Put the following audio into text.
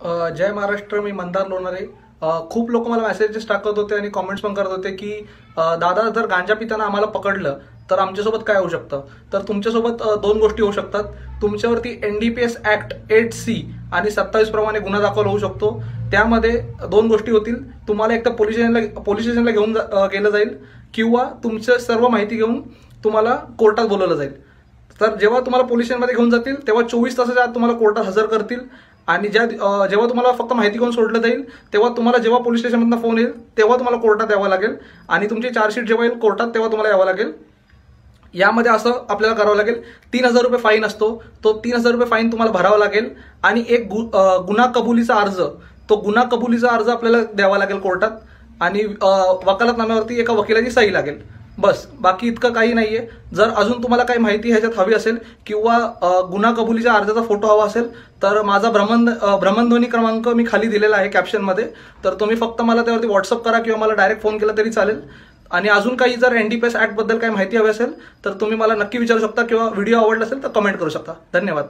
जय महाराष्ट्र. मी मंदार लोणारे. खूप लोक मला मेसेजेस टाकत होते आणि कॉमेंट्स पण करत होते की दादा, जर गांजा पिताना आम्हाला पकडलं तर आमच्यासोबत काय होऊ शकतं. तर तुमच्यासोबत दोन गोष्टी होऊ शकतात. तुमच्यावरती NDPS ऍक्ट 8C आणि 27 प्रमाणे गुन्हा दाखल होऊ शकतो. त्यामध्ये दोन गोष्टी होतील. तुम्हाला एक तर पोलीस स्टेशनला घेऊन गेलं जाईल किंवा तुमचं सर्व माहिती घेऊन तुम्हाला कोर्टात बोलवलं जाईल. तर जेव्हा तुम्हाला पोलीस स्टेशनमध्ये घेऊन जातील तेव्हा 24 तासाच्या आत तुम्हाला कोर्टात हजर करतील आणि जेव्हा तुम्हाला फक्त माहिती घेऊन सोडलं जाईल तेव्हा तुम्हाला जेव्हा पोलीस स्टेशनमधून फोन येईल तेव्हा तुम्हाला कोर्टात यावं लागेल आणि तुमची चार्जशीट जेव्हा येईल कोर्टात तेव्हा तुम्हाला यावं लागेल. यामध्ये असं आपल्याला करावं लागेल. 3000 रुपये फाईन असतो. तो 3000 रुपये फाईन तुम्हाला भरावा लागेल आणि एक गुन्हा कबुलीचा अर्ज, तो गुन्हा कबुलीचा अर्ज आपल्याला द्यावा लागेल कोर्टात आणि वकालतनाम्यावरती एका वकिलाची सही लागेल. बस, बाकी इतकं काही नाहीये. जर अजून तुम्हाला काही माहिती ह्याच्यात हवी असेल किंवा गुन्हा कबुलीच्या अर्जाचा फोटो हवा असेल तर माझा भ्रमणध्वनी क्रमांक मी खाली दिलेला आहे कॅप्शनमध्ये. तर तुम्ही फक्त मला त्यावरती व्हॉट्सअप करा किंवा मला डायरेक्ट फोन केला तरी चालेल. आणि अजून काही जर NDPS ऍक्ट बद्दल काही माहिती हवी असेल तर तुम्ही मला नक्की विचारू शकता किंवा व्हिडिओ आवडला असेल तर कमेंट करू शकता. धन्यवाद.